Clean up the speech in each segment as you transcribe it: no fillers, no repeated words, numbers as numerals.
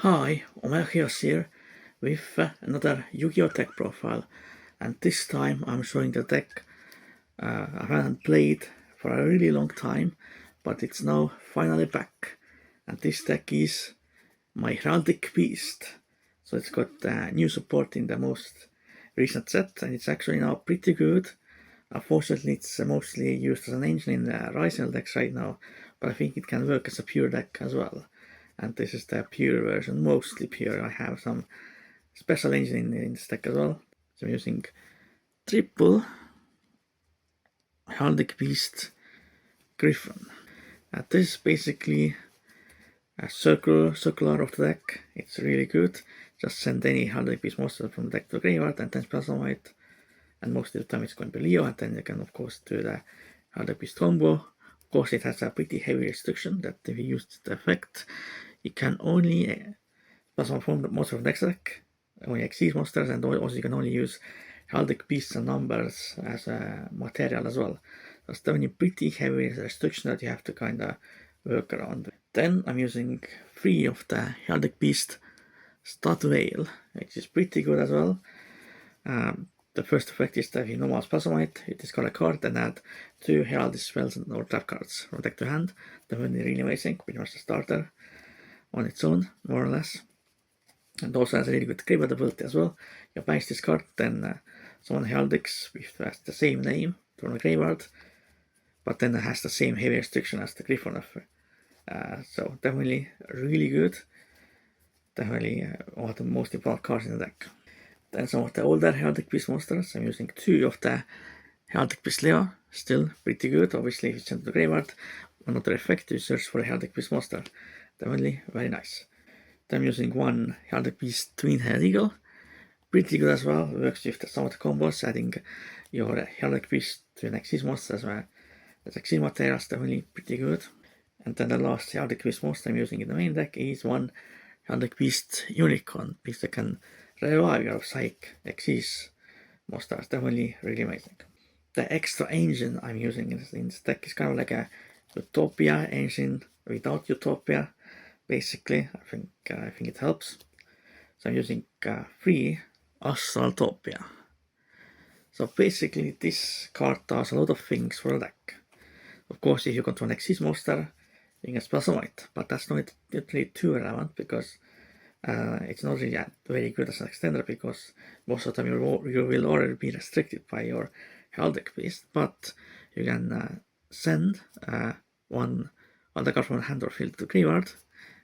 Hi, Omechios here with another Yu-Gi-Oh! Deck profile, and this time I'm showing the deck I haven't played for a really long time, but it's now finally back. And this deck is my Heraldic Beast. So it's got new support in the most recent set, and it's actually now pretty good. Unfortunately, it's mostly used as an engine in the Rising decks right now, but I think it can work as a pure deck as well. And this is the pure version, mostly pure. I have some special engine in this deck as well. So I'm using triple Heraldic Beast Griffin. This is basically a circular of the deck. It's really good. Just send any Heraldic Beast monster from the deck to the graveyard and then spell some white. And most of the time it's going to be Leo, and then you can of course do the Heraldic Beast combo. Of course it has a pretty heavy restriction that if you use the effect, you can only spell from monster from the next deck, only Xyz monsters, and also you can only use Heraldic Beasts and numbers as a material as well. That's definitely pretty heavy restriction that you have to kind of work around. Then I'm using 3 of the Heraldic Beast Stud Veil, which is pretty good as well. The first effect is that if you normal Spasmite, you discard a card and add 2 Heraldic spells or trap cards from deck to hand. Definitely really amazing, pretty much a starter on its own, more or less. And also has a really good graveyard ability as well. You banish this card, then summon Heraldics with the same name from the graveyard, but then it has the same heavy restriction as the Griffon offer. So definitely really good. Definitely one of the most important cards in the deck. Then some of the older Heraldic Beast monsters. I'm using 2 of the Heraldic Beast Leo. Still pretty good. Obviously, if you send to the graveyard, another effect, you search for a Heraldic Beast monster. Definitely very nice. Then I'm using 1 Heraldic Beast Twin-Headed Eagle. Pretty good as well. Works with some of the combos, adding your Heraldic Beast to an Xyz monster as well. The Xyz material is definitely pretty good. And then the last Heraldic Beast monster I'm using in the main deck is 1 Heraldic Beast Unicorn, because they can revive your Psych Xyz monsters. Definitely really amazing. The extra engine I'm using in this deck is kind of like a Utopia engine without Utopia. Basically, I think it helps. So I'm using 3 Astraltopia. So basically, this card does a lot of things for the deck. Of course, if you control an Xyz monster, you can spell some white, but that's not really too relevant because it's not really very good as an extender, because most of the time you will already be restricted by your Heraldic Beast, but you can send one other card from the hand or field to graveyard.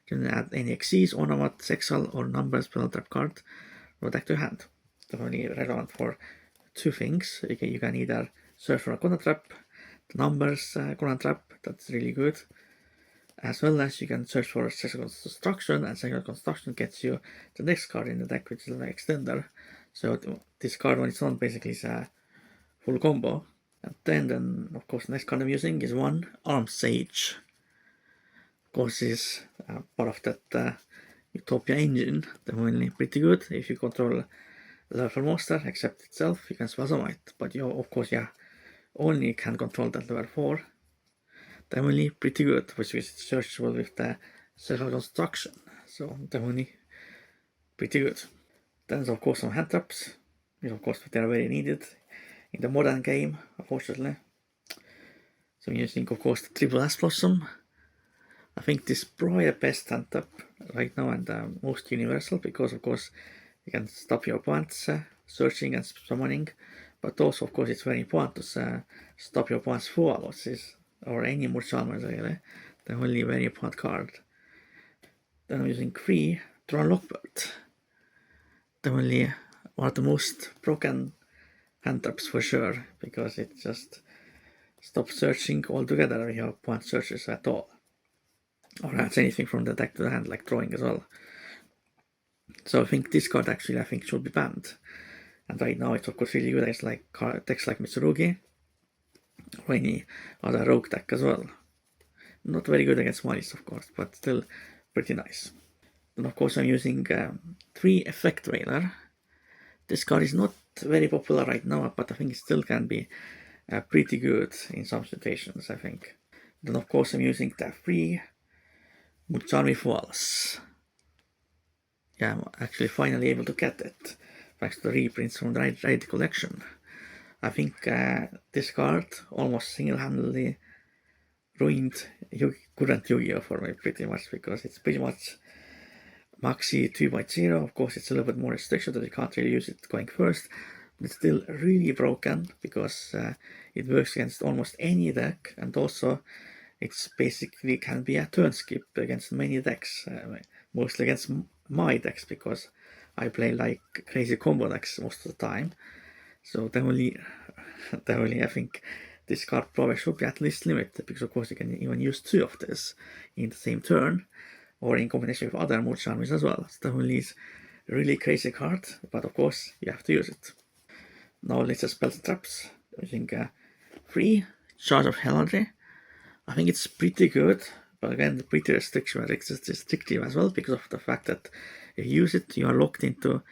You can add any Xyz, ornament, sexual, or number spell trap card from deck to hand. Definitely relevant for 2 things. You can either search for a Conan trap, the numbers Conan trap, that's really good, as well as you can search for Sexual Construction, and Sexual Construction gets you the next card in the deck, which is an extender. So this card on its own basically is a full combo. And then of course the next card I'm using is 1 Armed Sage. Of course is part of that Utopia engine. Definitely pretty good if you control the level monster, except itself you can spell some white, but you of course only can control that level 4. Definitely pretty good, which is searchable with the Sexual Construction. So definitely pretty good. Then of course some hand traps, which of course they are very needed in the modern game, unfortunately. So I'm using of course the Triple S Blossom. I think this is probably the best hand trap right now and most universal, because of course you can stop your opponents searching and summoning, but also of course it's very important to stop your opponent's full alloys, or any more chalmers really. Definitely a very important card. Then I'm using 3 Tron Lockbird. Definitely one of the most broken hand traps for sure, because it just stops searching altogether if your opponent searches at all, or adds anything from the deck to the hand, like drawing as well. So I think this card actually should be banned. And right now it's of course really good against decks like Mitsurugi, or any other rogue deck as well. Not very good against Maris of course, but still pretty nice. Then of course I'm using 3 Effect Veiler. This card is not very popular right now, but I think it still can be pretty good in some situations, I think. Then of course I'm using the 3 Mutsami Falls. yeah, I'm actually finally able to get it, thanks to the reprints from the Heraldic collection. I think this card almost single-handedly ruined current Yu-Gi-Oh! For me pretty much, because it's pretty much Maxi 2.0. Of course, it's a little bit more restriction that you can't really use it going first, but it's still really broken because it works against almost any deck, and also it's basically can be a turn skip against many decks, mostly against my decks, because I play like crazy combo decks most of the time. So definitely I think this card probably should be at least limited, because of course you can even use 2 of this in the same turn, or in combination with other mode armies as well. So definitely is a really crazy card, but of course you have to use it. Now let's just spell the traps using 3 Charge of Heraldry. I think it's pretty good, but again, pretty restrictive as well, because of the fact that if you use it, you are locked into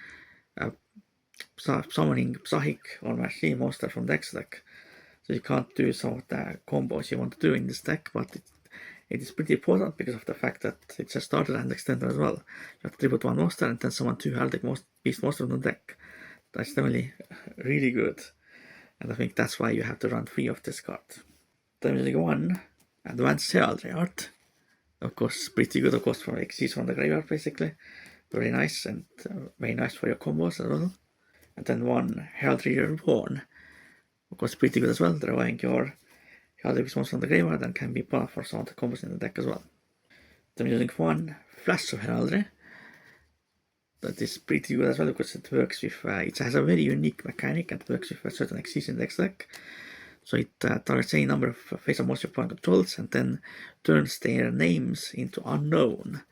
summoning Psychic or Machine monster from deck. So you can't do some of the combos you want to do in this deck, but it is pretty important because of the fact that it's a starter and extender as well. You have to tribute 1 monster and then summon 2 Heraldic Beast monsters from the deck. That's definitely really good, and I think that's why you have to run 3 of this card. Then using 1 Advanced Heraldry Art. Of course, pretty good, of course, for Xyz from the graveyard, basically. Very nice, and very nice for your combos as well. And then 1 Heraldry Reborn. Of course, pretty good as well, drawing your Heraldic Beast monster from the graveyard and can be part for some of the combos in the deck as well. Then using 1 Flash of Heraldry. That is pretty good as well, because it works with, it has a very unique mechanic and works with a certain Xyz in the deck. So it targets any number of face-up monster opponent controls and then turns their names into unknown.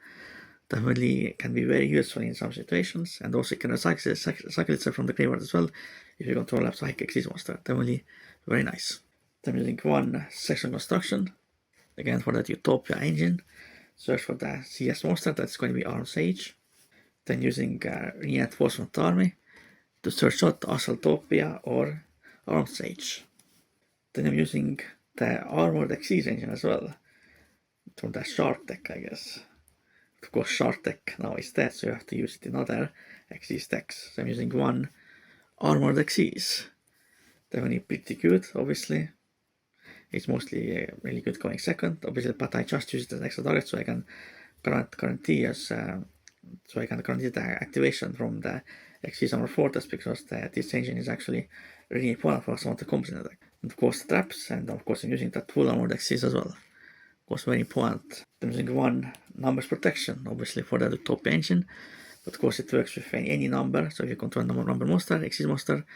Definitely can be very useful in some situations, and also it can recycle itself from the graveyard as well if you control a Psychic Xyz monster. Definitely very nice. Then using 1 Section Construction, again for that Utopia engine. Search for the CS monster, that's going to be Armed Sage. Then using Reinforcement Army to search out Assaultopia or Armed Sage. Then I'm using the Armored Xyz engine as well, from the Shark deck, I guess. Of course, Shark deck now is dead, so you have to use it in other Xyz decks. So I'm using 1 Armored Xyz. Definitely pretty good, obviously. It's mostly really good going second, obviously, but I just use it as an extra target, so I can guarantee the activation from the Xyz Armor Fortress, because this engine is actually really important for some of the combos in the deck. And of course the traps, and of course I'm using that full armor Xyz as well. Of course, very important. I'm using 1 Numbers Protection, obviously for the Utopia engine, but of course it works with any number, so if you control a number monster, Xyz monster,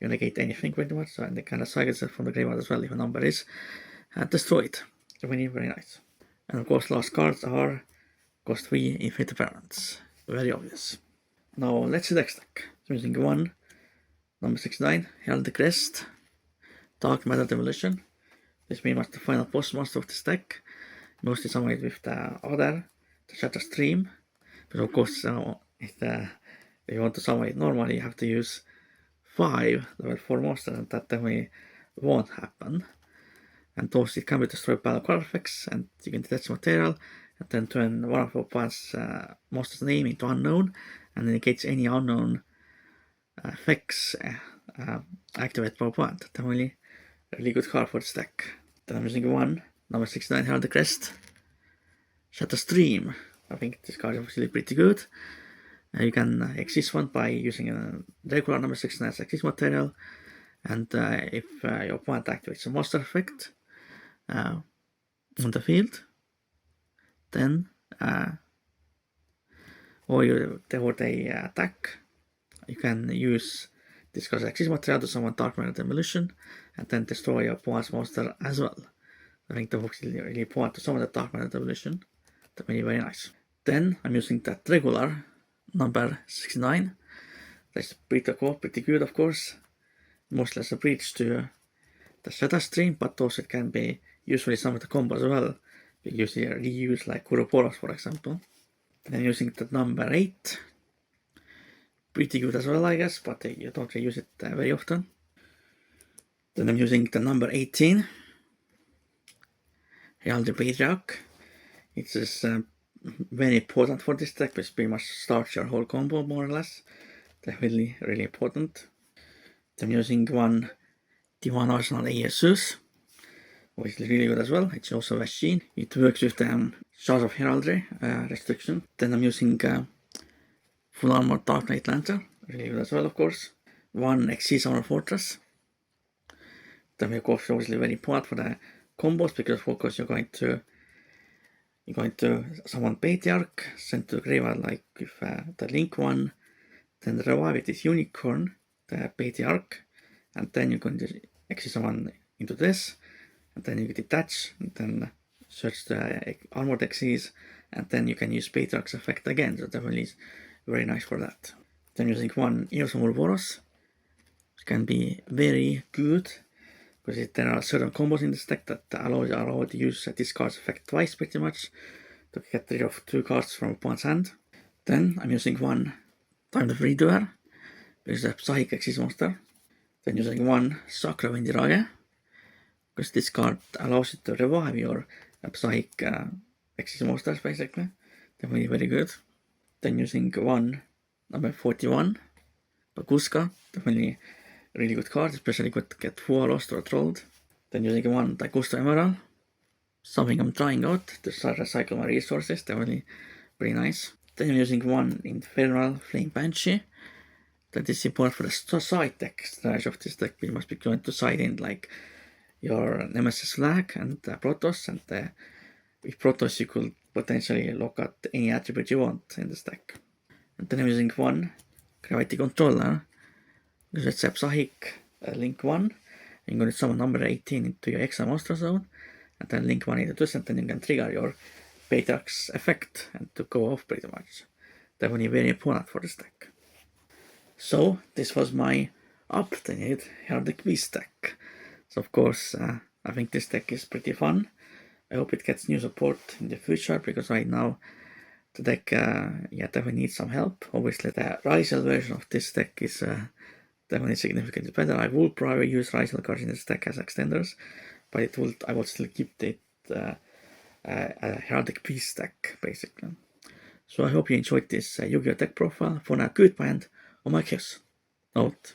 you negate anything pretty much, so, and it kind of cycles it from the graveyard as well if a number is destroyed. Very, very nice. And of course last cards are cost 3 Infinite Parents. Very obvious. Now let's see the next deck. So I'm using 1 number 69, Heraldic Beast, Dark Matter Demolition. This is pretty much the final boss monster of this deck. Mostly summoned with the other, the Shatter Stream. But of course, if you want to summon it normally, you have to use 5 level 4 monsters, and that definitely won't happen. And also it can be destroyed by the card effects, and you can detach material, and then turn one of your opponent's monster's name into unknown, and negates any unknown effects activate by opponent. Definitely a really good card for this deck. Then I'm using 1 number 69 Heraldic Beast, Shatter Stream. I think this card is actually pretty good. You can exist one by using a regular number 69 as Xyz material, and if your opponent activates a monster effect on the field, then or they attack, you can use this card's Xyz material to summon Dark Matter Demolition and then destroy your opponent's monster as well. I think that's really important to summon the Dark Matter Demolition. That's really very nice. Then I'm using that regular number 69. That's pretty cool, pretty good, of course. Mostly as a bridge to the Shatter Stream, but also it can be usefully some of the combos as well. You usually reuse like Kuroporos, for example. Then I'm using the number 8. Pretty good as well, I guess, but you don't really use it very often. Then I'm using the number 18. Heraldic Patriarch. It's this very important for this deck, which pretty much starts your whole combo more or less. Definitely really important. I'm using the one Arsenal ASUS, which is really good as well. It's also a machine. It works with the Shards of Heraldry restriction. Then I'm using Full Armor Dark Knight Lantern, really good as well, of course. One XC Summer Fortress. Then of course obviously very important for the combos, because of course you're going to summon Patriarch, send to the graveyard like with the Link one, then revive it is Unicorn, the Patriarch, and then you're going to actually summon into this, and then you detach, and then search the armored XCs, and then you can use Patriarch's effect again, so definitely is very nice for that. Then using one Eos of Ouroboros, which can be very good, because there are certain combos in this deck that allow you to use this card's effect twice pretty much, to get rid of 2 cards from opponent's hand. Then I'm using one Time of Redoer, which is a Psychic Exis monster. Then using one Sakra Windirage, because this card allows you to revive your Psychic Exis monsters basically. Definitely very good. Then using one number 41, Baguska, definitely really good card, especially good to get Fua lost or trolled. Then using one Daigusto Emerald, something I'm trying out to start recycle my resources, definitely pretty nice. Then I'm using one Infernal Flame Banshee. That is important for the side deck strategy of this deck. We must be going to side in like your Nemesis Flag and Protoss, and with Protoss you could potentially look at any attribute you want in this deck. And then I'm using one Gravity Controller, because it's a Psychic Link 1. I'm going to summon number 18 into your extra monster zone, and then link 1 into this, and then you can trigger your Patriarch's effect and to go off pretty much. Definitely very important for this deck. So this was my updated Heraldic Beast deck. So of course I think this deck is pretty fun. I hope it gets new support in the future, because right now the deck definitely needs some help. Obviously the Rysel version of this deck is definitely significantly better. I will probably use Rysel cards in this deck as extenders, but I will still keep it a Heraldic Beast deck basically. So I hope you enjoyed this Yu-Gi-Oh deck profile. For now, goodbye and on my kiss. Out.